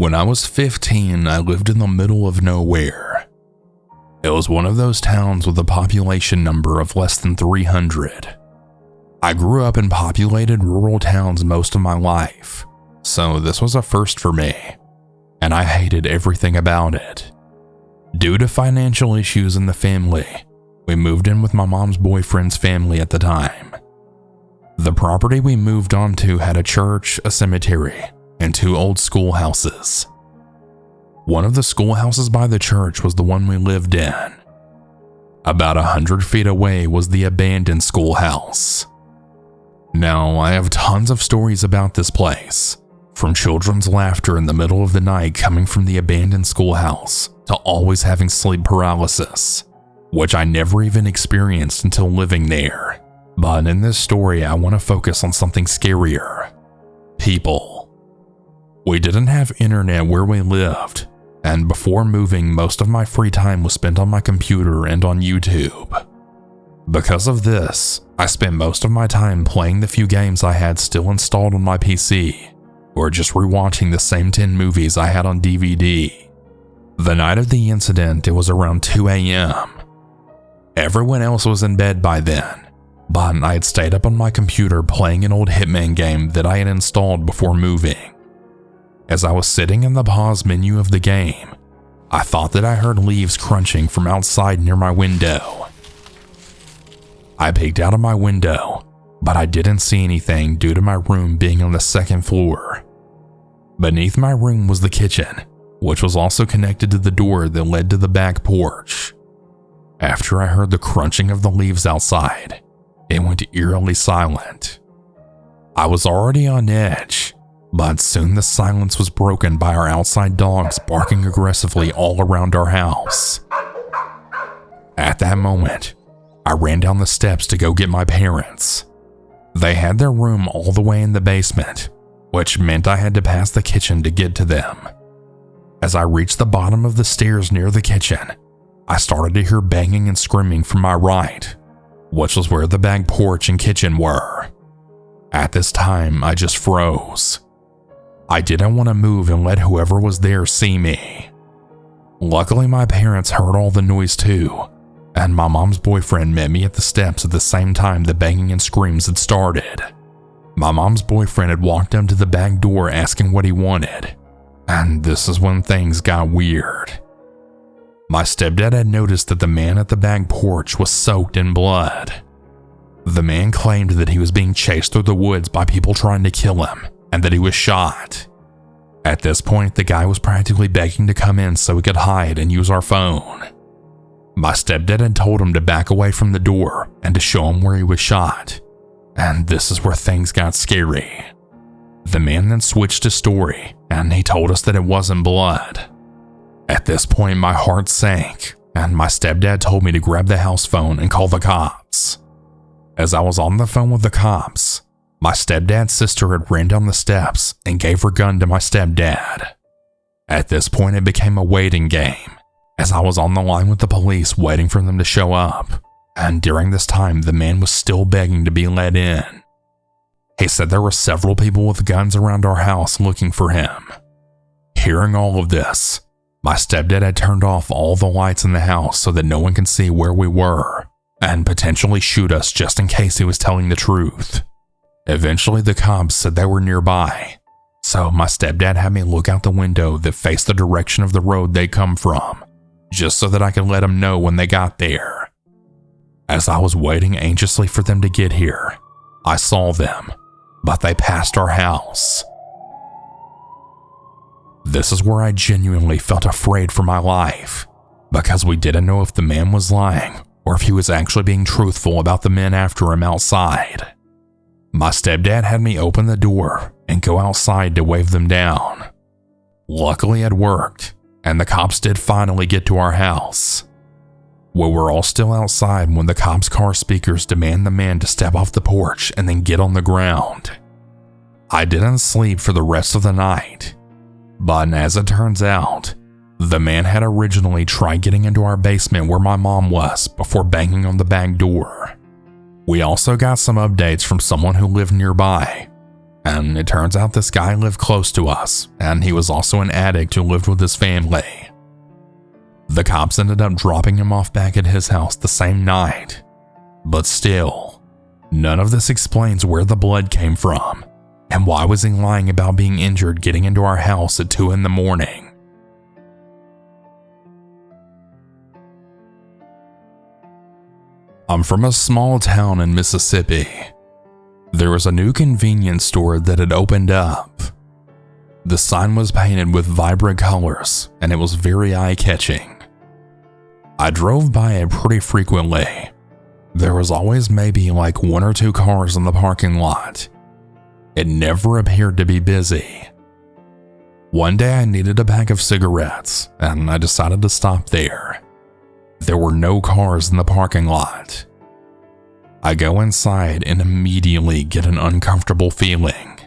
When I was 15, I lived in the middle of nowhere. It was one of those towns with a population number of less than 300. I grew up in populated rural towns most of my life, so this was a first for me, and I hated everything about it. Due to financial issues in the family, we moved in with my mom's boyfriend's family at the time. The property we moved onto had a church, a cemetery, and 2 old schoolhouses. One of the schoolhouses by the church was the one we lived in. About 100 feet away was the abandoned schoolhouse. Now, I have tons of stories about this place, from children's laughter in the middle of the night coming from the abandoned schoolhouse to always having sleep paralysis, which I never even experienced until living there. But in this story, I want to focus on something scarier. People. We didn't have internet where we lived, and before moving, most of my free time was spent on my computer and on YouTube. Because of this, I spent most of my time playing the few games I had still installed on my PC, or just rewatching the same 10 movies I had on DVD. The night of the incident, it was around 2 a.m. Everyone else was in bed by then, but I had stayed up on my computer playing an old Hitman game that I had installed before moving. As I was sitting in the pause menu of the game, I thought that I heard leaves crunching from outside near my window. I peeked out of my window, but I didn't see anything due to my room being on the 2nd floor. Beneath my room was the kitchen, which was also connected to the door that led to the back porch. After I heard the crunching of the leaves outside, it went eerily silent. I was already on edge, but soon the silence was broken by our outside dogs barking aggressively all around our house. At that moment, I ran down the steps to go get my parents. They had their room all the way in the basement, which meant I had to pass the kitchen to get to them. As I reached the bottom of the stairs near the kitchen, I started to hear banging and screaming from my right, which was where the back porch and kitchen were. At this time, I just froze. I didn't want to move and let whoever was there see me. Luckily, my parents heard all the noise too, and my mom's boyfriend met me at the steps at the same time the banging and screams had started. My mom's boyfriend had walked up to the back door asking what he wanted, and this is when things got weird. My stepdad had noticed that the man at the back porch was soaked in blood. The man claimed that he was being chased through the woods by people trying to kill him, and that he was shot. At this point, the guy was practically begging to come in so we could hide and use our phone. My stepdad had told him to back away from the door and to show him where he was shot, and this is where things got scary. The man then switched his story, and he told us that it wasn't blood. At this point, my heart sank, and my stepdad told me to grab the house phone and call the cops. As I was on the phone with the cops, my stepdad's sister had ran down the steps and gave her gun to my stepdad. At this point, it became a waiting game, as I was on the line with the police waiting for them to show up, and during this time, the man was still begging to be let in. He said there were several people with guns around our house looking for him. Hearing all of this, my stepdad had turned off all the lights in the house so that no one could see where we were, and potentially shoot us just in case he was telling the truth. Eventually, the cops said they were nearby, so my stepdad had me look out the window that faced the direction of the road they'd come from, just so that I could let them know when they got there. As I was waiting anxiously for them to get here, I saw them, but they passed our house. This is where I genuinely felt afraid for my life, because we didn't know if the man was lying or if he was actually being truthful about the men after him outside. My stepdad had me open the door and go outside to wave them down. Luckily, it worked, and the cops did finally get to our house. We were all still outside when the cops' car speakers demand the man to step off the porch and then get on the ground. I didn't sleep for the rest of the night, but as it turns out, the man had originally tried getting into our basement where my mom was before banging on the back door. We also got some updates from someone who lived nearby, and it turns out this guy lived close to us, and he was also an addict who lived with his family. The cops ended up dropping him off back at his house the same night, but still, none of this explains where the blood came from, and why was he lying about being injured getting into our house at 2 a.m? I'm from a small town in Mississippi. There was a new convenience store that had opened up. The sign was painted with vibrant colors, and it was very eye-catching. I drove by it pretty frequently. There was always maybe like 1 or 2 cars in the parking lot. It never appeared to be busy. One day I needed a pack of cigarettes, and I decided to stop there. There were no cars in the parking lot. I go inside and immediately get an uncomfortable feeling.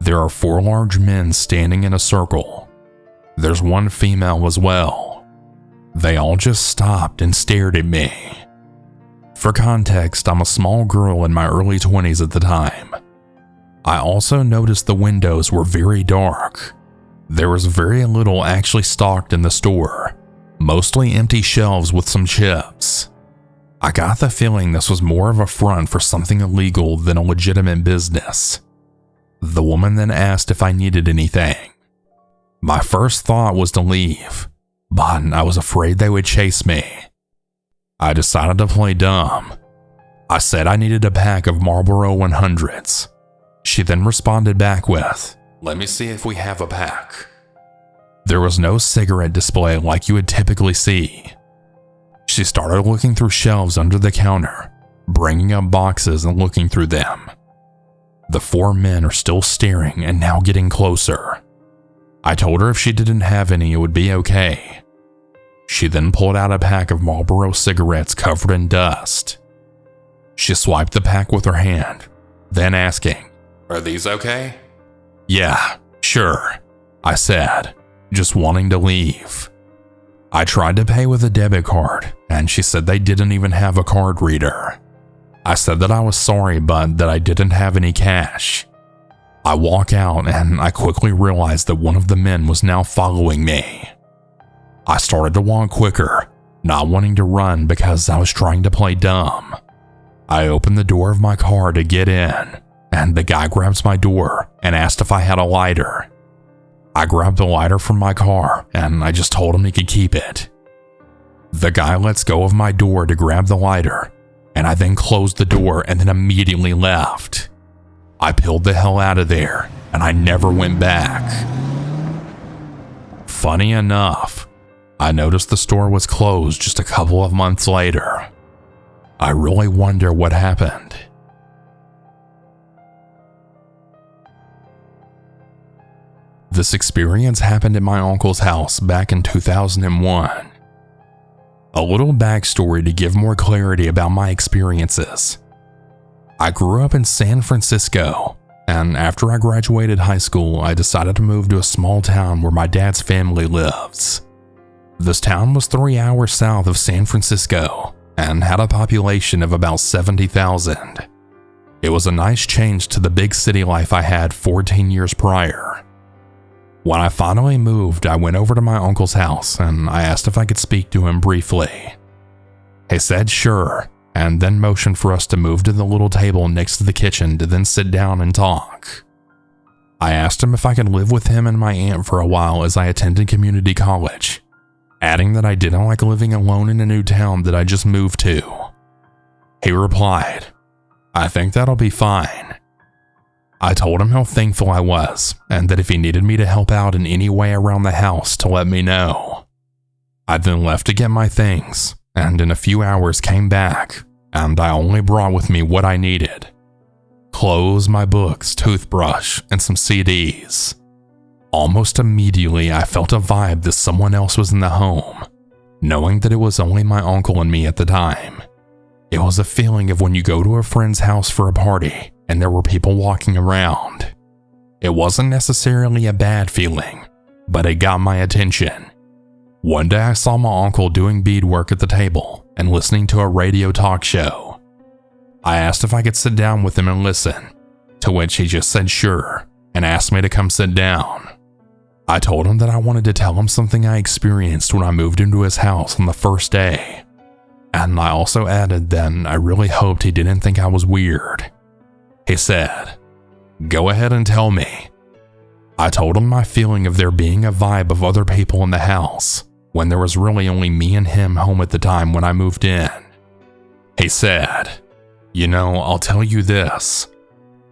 There are 4 large men standing in a circle. There's 1 female as well. They all just stopped and stared at me. For context, I'm a small girl in my early 20s at the time. I also noticed the windows were very dark. There was very little actually stocked in the store, mostly empty shelves with some chips. I got the feeling this was more of a front for something illegal than a legitimate business. The woman then asked if I needed anything. My first thought was to leave, but I was afraid they would chase me. I decided to play dumb. I said I needed a pack of Marlboro 100s. She then responded back with, "Let me see if we have a pack." There was no cigarette display like you would typically see. She started looking through shelves under the counter, bringing up boxes and looking through them. The 4 men are still staring and now getting closer. I told her if she didn't have any, it would be okay. She then pulled out a pack of Marlboro cigarettes covered in dust. She swiped the pack with her hand, then asking, "Are these okay?" "Yeah, sure," I said, just wanting to leave. I tried to pay with a debit card, and she said they didn't even have a card reader. I said that I was sorry, but that I didn't have any cash. I walk out, and I quickly realized that one of the men was now following me. I started to walk quicker, not wanting to run because I was trying to play dumb. I opened the door of my car to get in, and the guy grabs my door and asked if I had a lighter. I grabbed the lighter from my car, and I just told him he could keep it. The guy lets go of my door to grab the lighter, and I then closed the door and then immediately left. I peeled the hell out of there, and I never went back. Funny enough, I noticed the store was closed just a couple of months later. I really wonder what happened. This experience happened at my uncle's house back in 2001. A little backstory to give more clarity about my experiences. I grew up in San Francisco, and after I graduated high school, I decided to move to a small town where my dad's family lives. This town was 3 hours south of San Francisco and had a population of about 70,000. It was a nice change to the big city life I had 14 years prior. When I finally moved, I went over to my uncle's house and I asked if I could speak to him briefly. He said sure, and then motioned for us to move to the little table next to the kitchen to then sit down and talk. I asked him if I could live with him and my aunt for a while as I attended community college, adding that I didn't like living alone in a new town that I just moved to. He replied, "I think that'll be fine." I told him how thankful I was, and that if he needed me to help out in any way around the house to let me know. I then left to get my things, and in a few hours came back, and I only brought with me what I needed. Clothes, my books, toothbrush, and some CDs. Almost immediately I felt a vibe that someone else was in the home, knowing that it was only my uncle and me at the time. It was a feeling of when you go to a friend's house for a party, and there were people walking around. It wasn't necessarily a bad feeling, but it got my attention. One day I saw my uncle doing beadwork at the table and listening to a radio talk show. I asked if I could sit down with him and listen, to which he just said sure and asked me to come sit down. I told him that I wanted to tell him something I experienced when I moved into his house on the first day. And I also added that I really hoped he didn't think I was weird. He said, "Go ahead and tell me." I told him my feeling of there being a vibe of other people in the house when there was really only me and him home at the time when I moved in. He said, "You know, I'll tell you this.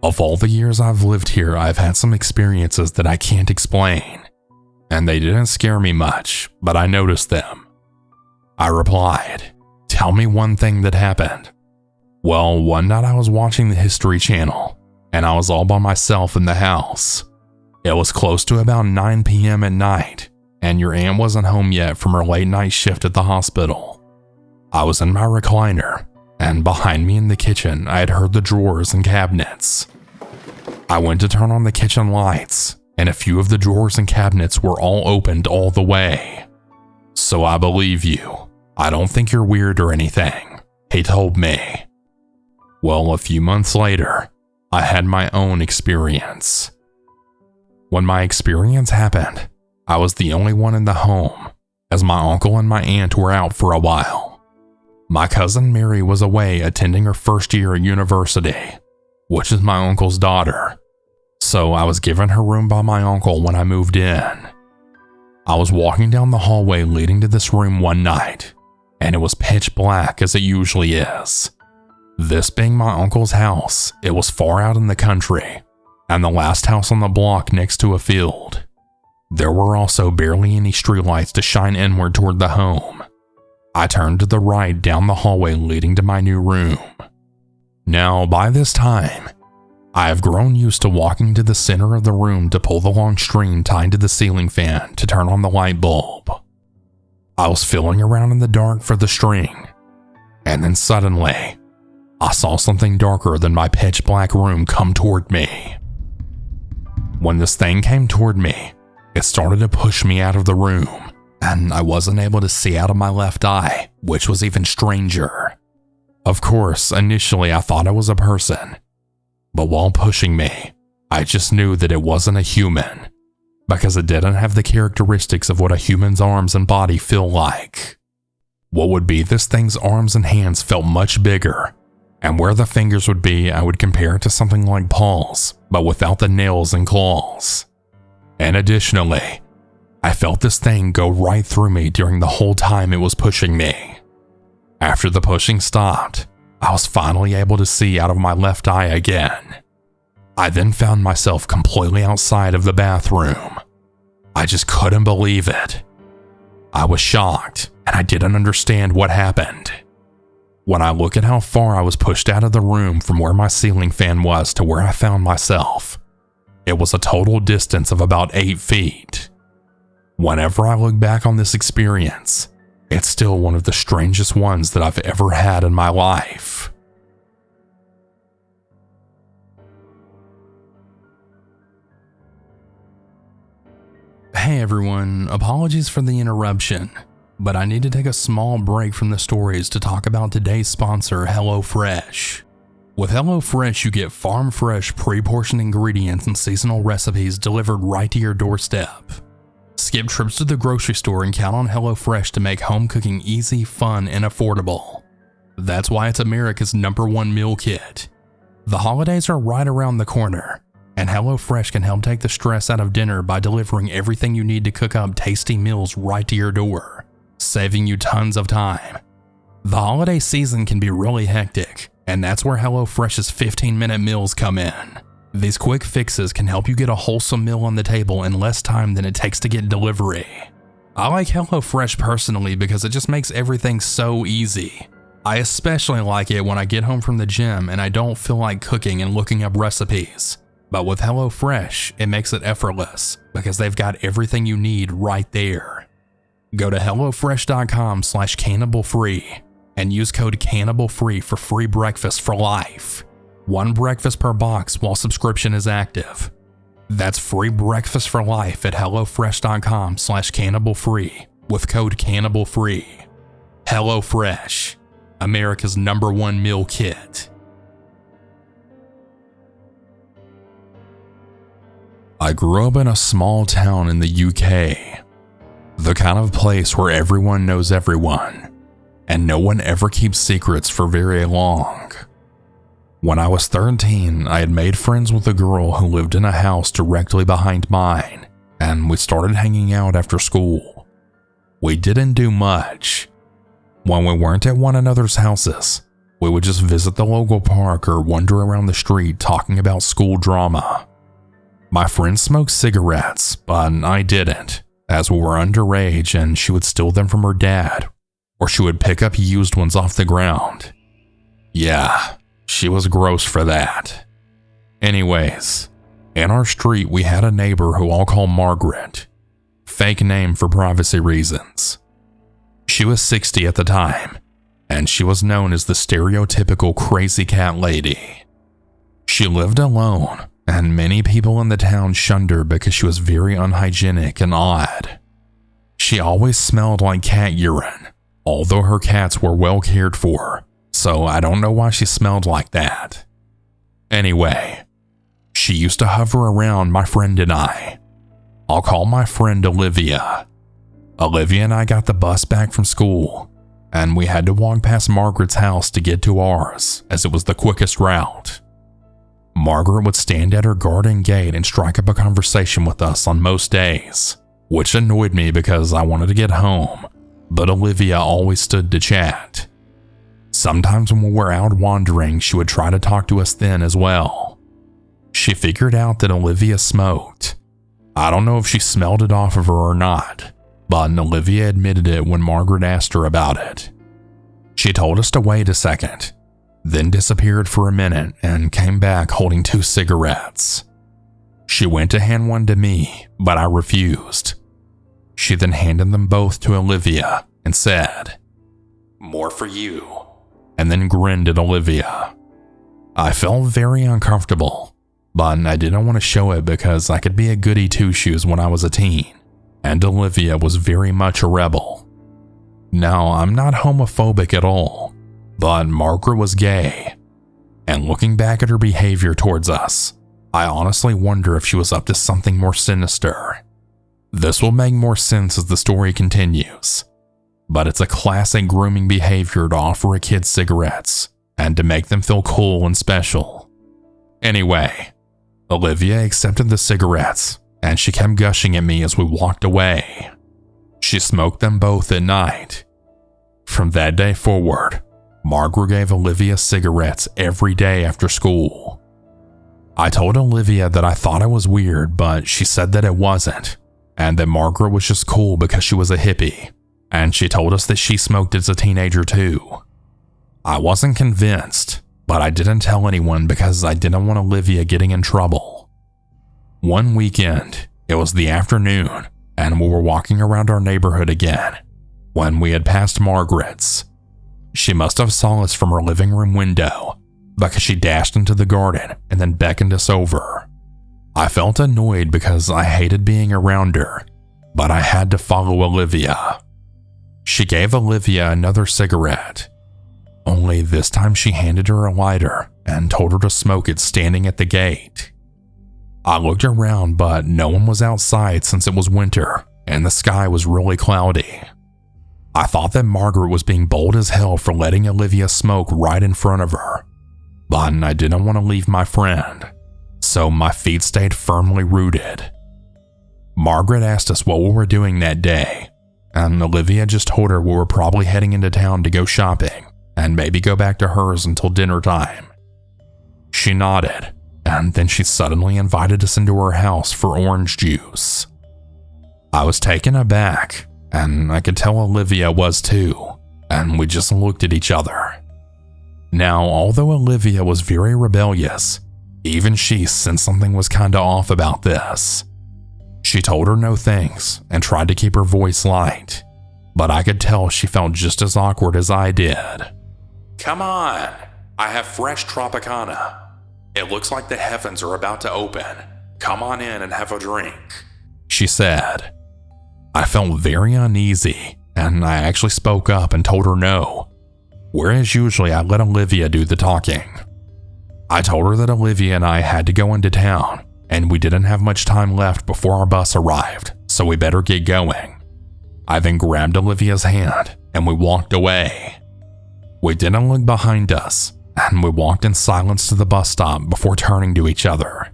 Of all the years I've lived here, I've had some experiences that I can't explain, and they didn't scare me much, but I noticed them." I replied, "Tell me one thing that happened." Well, one night I was watching the History Channel, and I was all by myself in the house. It was close to about 9 p.m. at night, and your aunt wasn't home yet from her late night shift at the hospital. I was in my recliner, and behind me in the kitchen, I had heard the drawers and cabinets. I went to turn on the kitchen lights, and a few of the drawers and cabinets were all opened all the way. "So I believe you. I don't think you're weird or anything," he told me. Well, a few months later, I had my own experience. When my experience happened, I was the only one in the home, as my uncle and my aunt were out for a while. My cousin Mary was away attending her first year at university, which is my uncle's daughter, so I was given her room by my uncle when I moved in. I was walking down the hallway leading to this room one night, and it was pitch black as it usually is. This being my uncle's house, it was far out in the country, and the last house on the block next to a field. There were also barely any streetlights to shine inward toward the home. I turned to the right down the hallway leading to my new room. Now, by this time, I have grown used to walking to the center of the room to pull the long string tied to the ceiling fan to turn on the light bulb. I was feeling around in the dark for the string, and then suddenly, I saw something darker than my pitch black room come toward me. When this thing came toward me, it started to push me out of the room, and I wasn't able to see out of my left eye, which was even stranger. Of course, initially I thought it was a person, but while pushing me, I just knew that it wasn't a human, because it didn't have the characteristics of what a human's arms and body feel like. What would be this thing's arms and hands felt much bigger, and where the fingers would be, I would compare it to something like paws, but without the nails and claws. And additionally, I felt this thing go right through me during the whole time it was pushing me. After the pushing stopped, I was finally able to see out of my left eye again. I then found myself completely outside of the bathroom. I just couldn't believe it. I was shocked, and I didn't understand what happened. When I look at how far I was pushed out of the room from where my ceiling fan was to where I found myself, it was a total distance of about 8 feet. Whenever I look back on this experience, it's still one of the strangest ones that I've ever had in my life. Hey everyone, apologies for the interruption, but I need to take a small break from the stories to talk about today's sponsor, HelloFresh. With HelloFresh, you get farm-fresh, pre-portioned ingredients and seasonal recipes delivered right to your doorstep. Skip trips to the grocery store and count on HelloFresh to make home cooking easy, fun, and affordable. That's why it's America's #1 meal kit. The holidays are right around the corner, and HelloFresh can help take the stress out of dinner by delivering everything you need to cook up tasty meals right to your door, saving you tons of time. The holiday season can be really hectic, and that's where HelloFresh's 15-minute meals come in. These quick fixes can help you get a wholesome meal on the table in less time than it takes to get delivery. I like HelloFresh personally because it just makes everything so easy. I especially like it when I get home from the gym and I don't feel like cooking and looking up recipes. But with HelloFresh, it makes it effortless because they've got everything you need right there. Go to hellofresh.com/cannibalfree and use code CANNIBALFREE for free breakfast for life. 1 breakfast per box while subscription is active. That's free breakfast for life at hellofresh.com/cannibalfree with code CANNIBALFREE. HelloFresh, America's #1 meal kit. I grew up in a small town in the UK, the kind of place where everyone knows everyone, and no one ever keeps secrets for very long. When I was 13, I had made friends with a girl who lived in a house directly behind mine, and we started hanging out after school. We didn't do much. When we weren't at one another's houses, we would just visit the local park or wander around the street talking about school drama. My friend smoked cigarettes, but I didn't, as we were underage and she would steal them from her dad, or she would pick up used ones off the ground. Yeah, she was gross for that. Anyways, in our street we had a neighbor who I'll call Margaret, fake name for privacy reasons. She was 60 at the time, and she was known as the stereotypical crazy cat lady. She lived alone, and many people in the town shunned her because she was very unhygienic and odd. She always smelled like cat urine, although her cats were well cared for, so I don't know why she smelled like that. Anyway, she used to hover around my friend and I. I'll call my friend Olivia. Olivia and I got the bus back from school, and we had to walk past Margaret's house to get to ours, as it was the quickest route. Margaret would stand at her garden gate and strike up a conversation with us on most days, which annoyed me because I wanted to get home, but Olivia always stood to chat. Sometimes when we were out wandering, she would try to talk to us then as well. She figured out that Olivia smoked. I don't know if she smelled it off of her or not, but Olivia admitted it when Margaret asked her about it. She told us to wait a second, then disappeared for a minute and came back holding 2 cigarettes. She went to hand one to me, but I refused. She then handed them both to Olivia and said, "More for you," and then grinned at Olivia. I felt very uncomfortable, but I didn't want to show it because I could be a goody two-shoes when I was a teen, and Olivia was very much a rebel. Now, I'm not homophobic at all, but Margaret was gay, and looking back at her behavior towards us, I honestly wonder if she was up to something more sinister. This will make more sense as the story continues, but it's a classic grooming behavior to offer a kid cigarettes and to make them feel cool and special. Anyway, Olivia accepted the cigarettes, and she kept gushing at me as we walked away. She smoked them both at night. From that day forward, Margaret gave Olivia cigarettes every day after school. I told Olivia that I thought it was weird, but she said that it wasn't, and that Margaret was just cool because she was a hippie, and she told us that she smoked as a teenager too. I wasn't convinced, but I didn't tell anyone because I didn't want Olivia getting in trouble. One weekend, it was the afternoon, and we were walking around our neighborhood again when we had passed Margaret's. She must have saw us from her living room window because she dashed into the garden and then beckoned us over. I felt annoyed because I hated being around her, but I had to follow Olivia. She gave Olivia another cigarette, only this time she handed her a lighter and told her to smoke it standing at the gate. I looked around, but no one was outside since it was winter and the sky was really cloudy. I thought that Margaret was being bold as hell for letting Olivia smoke right in front of her, but I didn't want to leave my friend, so my feet stayed firmly rooted. Margaret asked us what we were doing that day, and Olivia just told her we were probably heading into town to go shopping and maybe go back to hers until dinner time. She nodded, and then she suddenly invited us into her house for orange juice. I was taken aback, and I could tell Olivia was too, and we just looked at each other. Now, although Olivia was very rebellious, even she sensed something was kinda off about this. She told her no thanks and tried to keep her voice light, but I could tell she felt just as awkward as I did. "Come on, I have fresh Tropicana. It looks like the heavens are about to open. Come on in and have a drink," she said. I felt very uneasy, and I actually spoke up and told her no, whereas usually I let Olivia do the talking. I told her that Olivia and I had to go into town, and we didn't have much time left before our bus arrived, so we better get going. I then grabbed Olivia's hand and we walked away. We didn't look behind us, and we walked in silence to the bus stop before turning to each other.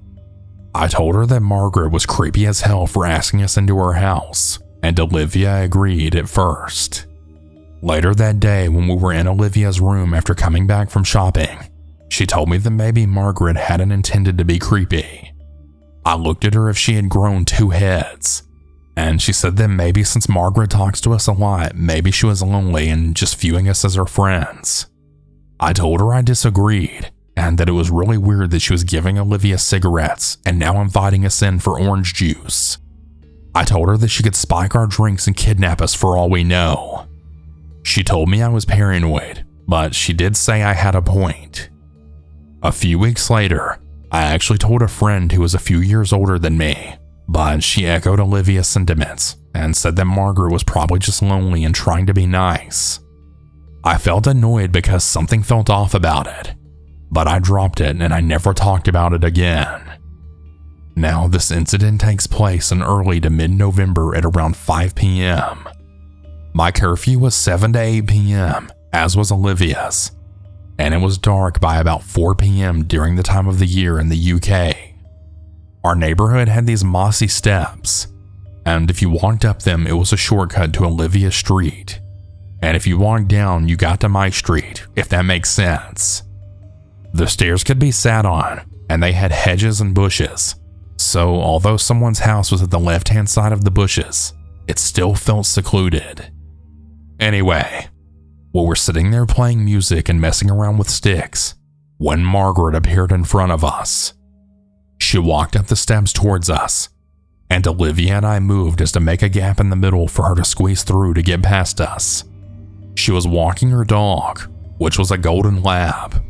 I told her that Margaret was creepy as hell for asking us into her house, and Olivia agreed at first. Later that day, when we were in Olivia's room after coming back from shopping, she told me that maybe Margaret hadn't intended to be creepy. I looked at her if she had grown 2 heads, and she said that maybe since Margaret talks to us a lot, maybe she was lonely and just viewing us as her friends. I told her I disagreed, and that it was really weird that she was giving Olivia cigarettes and now inviting us in for orange juice. I told her that she could spike our drinks and kidnap us for all we know. She told me I was paranoid, but she did say I had a point. A few weeks later, I actually told a friend who was a few years older than me, but she echoed Olivia's sentiments and said that Margaret was probably just lonely and trying to be nice. I felt annoyed because something felt off about it, but I dropped it and I never talked about it again. Now, this incident takes place in early to mid-November at around 5 p.m. My curfew was 7 to 8 p.m., as was Olivia's, and it was dark by about 4 p.m. during the time of the year in the UK. Our neighborhood had these mossy steps, and if you walked up them, it was a shortcut to Olivia Street. And if you walked down, you got to my street, if that makes sense. The stairs could be sat on, and they had hedges and bushes. So although someone's house was at the left-hand side of the bushes, it still felt secluded. Anyway, we were sitting there playing music and messing around with sticks when Margaret appeared in front of us. She walked up the steps towards us, and Olivia and I moved as to make a gap in the middle for her to squeeze through to get past us. She was walking her dog, which was a golden lab.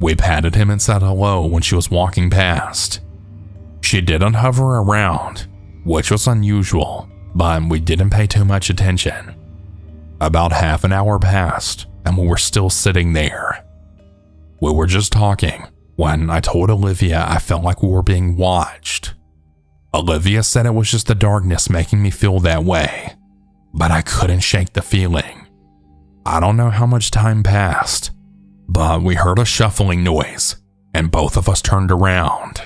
We patted him and said hello when she was walking past. She didn't hover around, which was unusual, but we didn't pay too much attention. About half an hour passed, and we were still sitting there. We were just talking when I told Olivia I felt like we were being watched. Olivia said it was just the darkness making me feel that way, but I couldn't shake the feeling. I don't know how much time passed, but we heard a shuffling noise, and both of us turned around.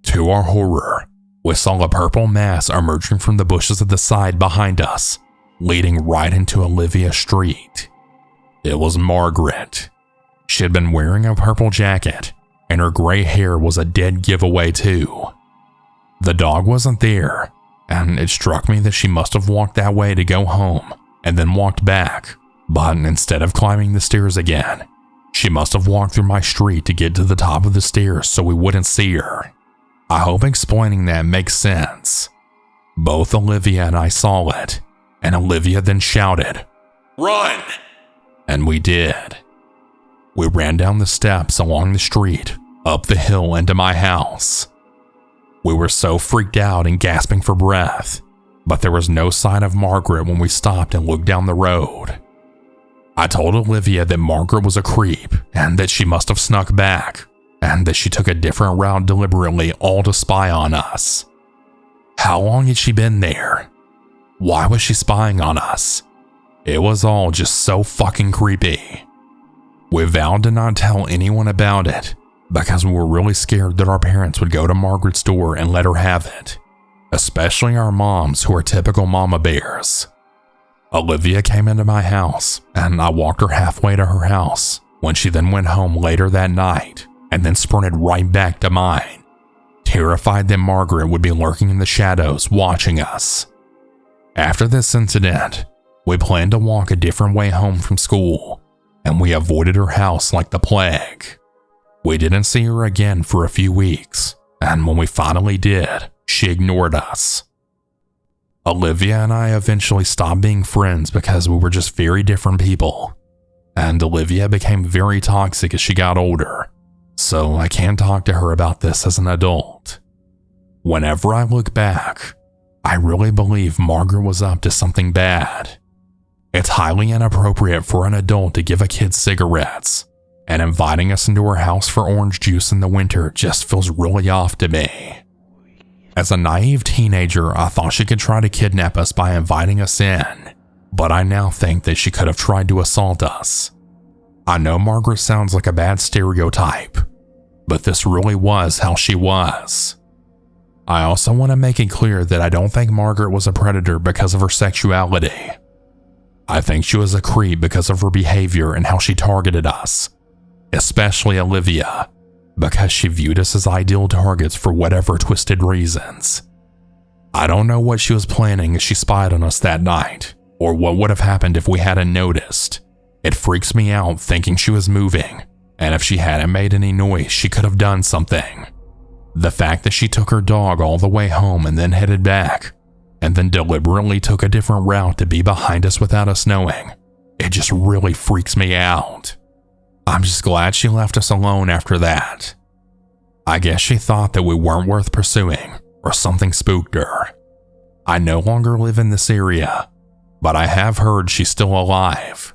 To our horror, we saw a purple mass emerging from the bushes at the side behind us, leading right into Olivia Street. It was Margaret. She had been wearing a purple jacket, and her gray hair was a dead giveaway too. The dog wasn't there, and it struck me that she must have walked that way to go home and then walked back, but instead of climbing the stairs again, she must have walked through my street to get to the top of the stairs so we wouldn't see her. I hope explaining that makes sense. Both Olivia and I saw it, and Olivia then shouted, "Run!" And we did. We ran down the steps along the street, up the hill into my house. We were so freaked out and gasping for breath, but there was no sign of Margaret when we stopped and looked down the road. I told Olivia that Margaret was a creep and that she must have snuck back, and that she took a different route deliberately, all to spy on us. How long had she been there? Why was she spying on us? It was all just so fucking creepy. We vowed to not tell anyone about it because we were really scared that our parents would go to Margaret's door and let her have it, especially our moms, who are typical mama bears. Olivia came into my house, and I walked her halfway to her house when she then went home later that night and then sprinted right back to mine, terrified that Margaret would be lurking in the shadows watching us. After this incident, we planned to walk a different way home from school, and we avoided her house like the plague. We didn't see her again for a few weeks, and when we finally did, she ignored us. Olivia and I eventually stopped being friends because we were just very different people, and Olivia became very toxic as she got older, so I can't talk to her about this as an adult. Whenever I look back, I really believe Margaret was up to something bad. It's highly inappropriate for an adult to give a kid cigarettes, and inviting us into her house for orange juice in the winter just feels really off to me. As a naive teenager, I thought she could try to kidnap us by inviting us in, but I now think that she could have tried to assault us. I know Margaret sounds like a bad stereotype, but this really was how she was. I also want to make it clear that I don't think Margaret was a predator because of her sexuality. I think she was a creep because of her behavior and how she targeted us, especially Olivia, because she viewed us as ideal targets for whatever twisted reasons. I don't know what she was planning as she spied on us that night, or what would have happened if we hadn't noticed. It freaks me out thinking she was moving, and if she hadn't made any noise, she could have done something. The fact that she took her dog all the way home and then headed back, and then deliberately took a different route to be behind us without us knowing, it just really freaks me out. I'm just glad she left us alone after that. I guess she thought that we weren't worth pursuing, or something spooked her. I no longer live in this area, but I have heard she's still alive.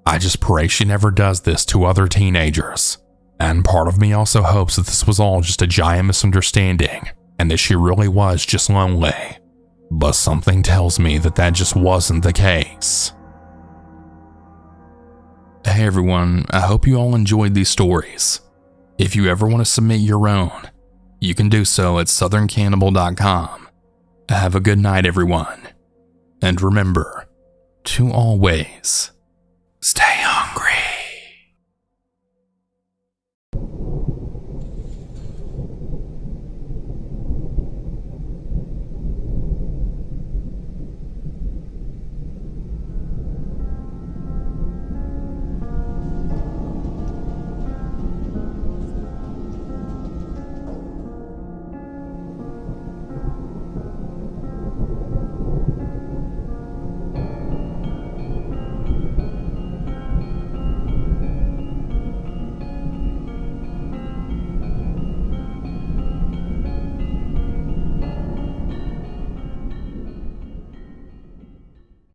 I just pray she never does this to other teenagers, and part of me also hopes that this was all just a giant misunderstanding, and that she really was just lonely. But something tells me that that just wasn't the case. Hey everyone, I hope you all enjoyed these stories. If you ever want to submit your own, you can do so at southerncannibal.com. Have a good night everyone, and remember to always stay